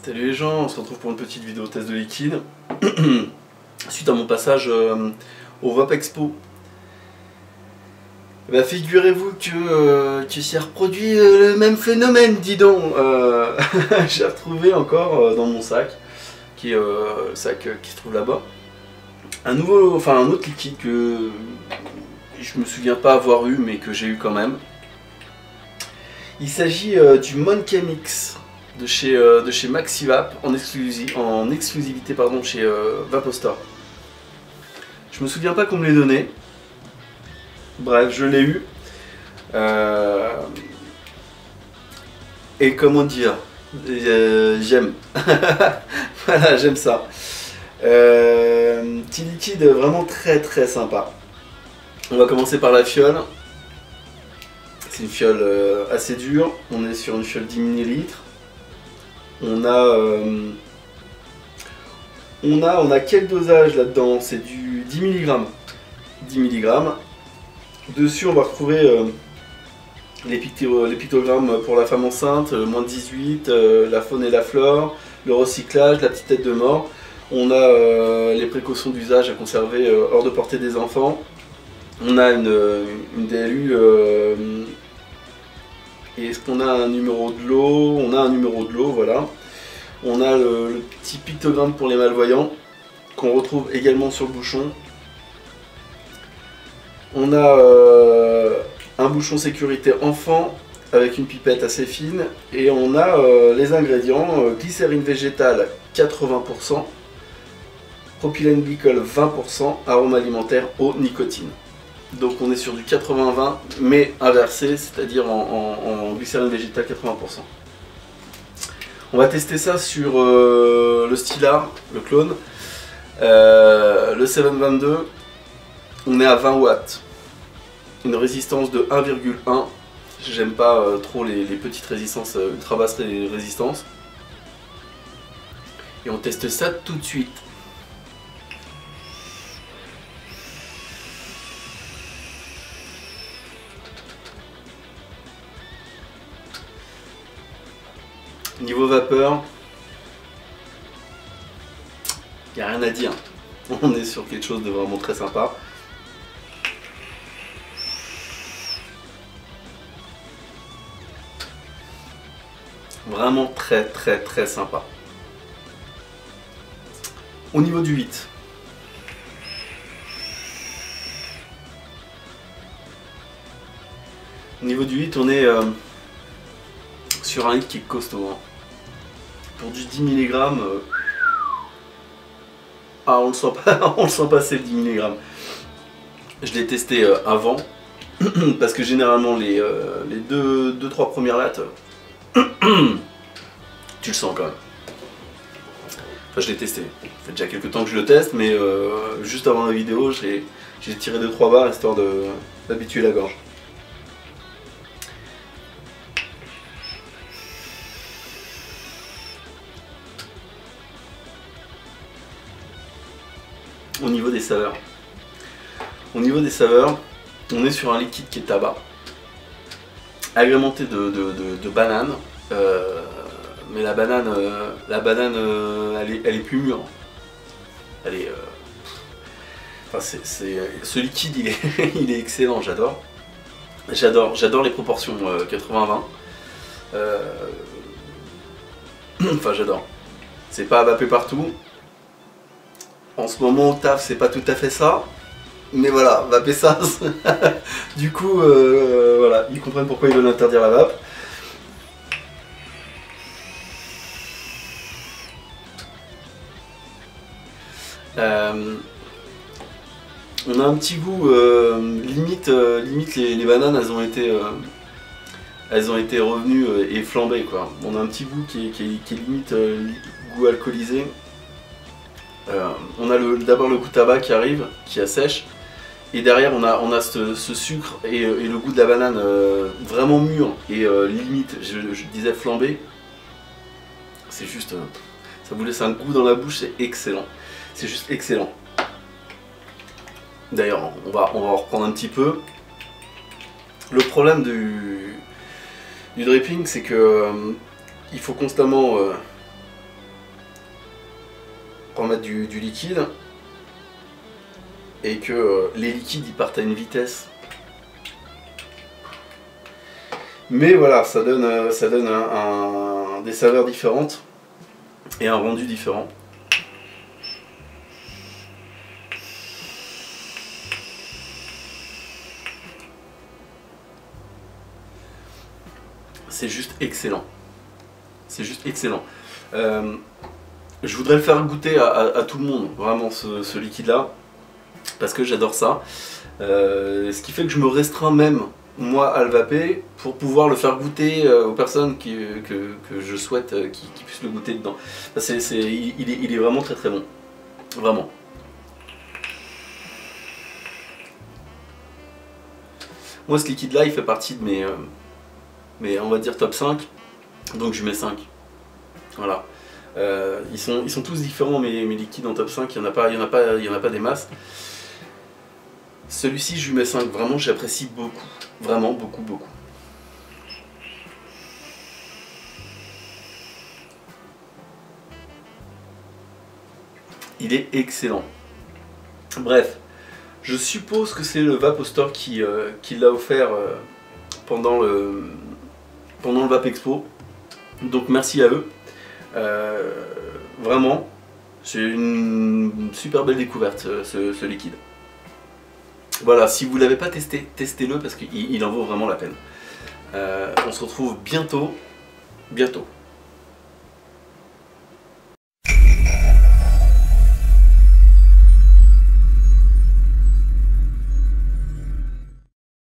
Salut les gens, on se retrouve pour une petite vidéo test de liquide. Suite à mon passage au VAP Expo. Bah, figurez-vous que s'est reproduit le même phénomène, dis donc. J'ai retrouvé encore dans mon sac, qui est le sac qui se trouve là-bas, un autre liquide que je me souviens pas avoir eu, mais que j'ai eu quand même. Il s'agit du Monkey Mix de chez Maxivap en exclusivité pardon, chez Vapostar. Je me souviens pas qu'on me l'ait donné. Bref, je l'ai eu. Et comment dire, j'aime. Voilà, j'aime ça. Petit liquide vraiment très sympa. On va commencer par la fiole. C'est une fiole assez dure. On est sur une fiole 10 ml. On a quel dosage là-dedans? C'est du 10 mg. 10 mg. Dessus, on va retrouver les pictogrammes pour la femme enceinte, moins de 18, la faune et la flore, le recyclage, la petite tête de mort. On a les précautions d'usage à conserver hors de portée des enfants. On a une DLU. Et est-ce qu'on a un numéro de lot? On a un numéro de lot, voilà. On a le petit pictogramme pour les malvoyants, qu'on retrouve également sur le bouchon. On a un bouchon sécurité enfant avec une pipette assez fine. Et on a les ingrédients, glycérine végétale 80%, propylène glycol 20%, arôme alimentaire, eau, nicotine. Donc on est sur du 80-20 mais inversé, c'est-à-dire en glycérine végétale 80%. On va tester ça sur le Stylar, le clone, le 722. On est à 20 watts, une résistance de 1,1. J'aime pas trop les petites résistances, ultra basses résistances. Et on teste ça tout de suite. Niveau vapeur, il n'y a rien à dire. On est sur quelque chose de vraiment très sympa. Vraiment très sympa. Au niveau du 8. Au niveau du 8, on est sur un liquide qui est costaud. Hein. Pour du 10 mg, on le sent pas, on le sent passer le 10 mg. Je l'ai testé avant, parce que généralement les 2-3 premières lattes, tu le sens quand même. Enfin, je l'ai testé. Ça fait déjà quelques temps que je le teste, mais juste avant la vidéo, j'ai tiré 2-3 barres histoire d'habituer la gorge. Au niveau des saveurs. On est sur un liquide qui est tabac, agrémenté de banane, mais la banane elle est plus mûre. Elle est, ce liquide il est excellent, j'adore les proportions 80-20. Enfin j'adore. C'est pas à vaper partout. En ce moment au taf c'est pas tout à fait ça, mais voilà, vaper ça, du coup voilà, ils comprennent pourquoi ils veulent interdire la vape. On a un petit goût, limite les bananes elles ont été revenues et flambées quoi. On a un petit goût qui est limite goût alcoolisé. On a d'abord le goût tabac qui arrive, qui assèche, et derrière on a ce sucre et le goût de la banane vraiment mûr et limite, je disais flambé. C'est juste, ça vous laisse un goût dans la bouche, c'est excellent, c'est juste excellent. D'ailleurs, on va en reprendre un petit peu. Le problème du dripping, c'est que il faut constamment pour mettre du liquide et que les liquides ils partent à une vitesse. Mais voilà, ça donne des saveurs différentes et un rendu différent. C'est juste excellent. C'est juste excellent. Je voudrais le faire goûter à tout le monde, vraiment, ce liquide-là, parce que j'adore ça. Ce qui fait que je me restreins même, moi, à le vaper, pour pouvoir le faire goûter aux personnes que je souhaite qui puissent le goûter dedans. Il est vraiment très très bon. Vraiment. Moi, ce liquide-là, il fait partie de mes, on va dire, top 5. Donc je mets 5. Voilà. Ils sont tous différents, mes liquides en top 5, il n'y en a pas des masses. Celui-ci, je lui mets 5. Vraiment, j'apprécie beaucoup. Vraiment, beaucoup, beaucoup. Il est excellent. Bref, je suppose que c'est le Vapostore qui l'a offert pendant le Vape Expo. Donc merci à eux. Vraiment, c'est une super belle découverte ce liquide. Voilà, si vous ne l'avez pas testé, testez-le parce qu'il en vaut vraiment la peine. On se retrouve bientôt.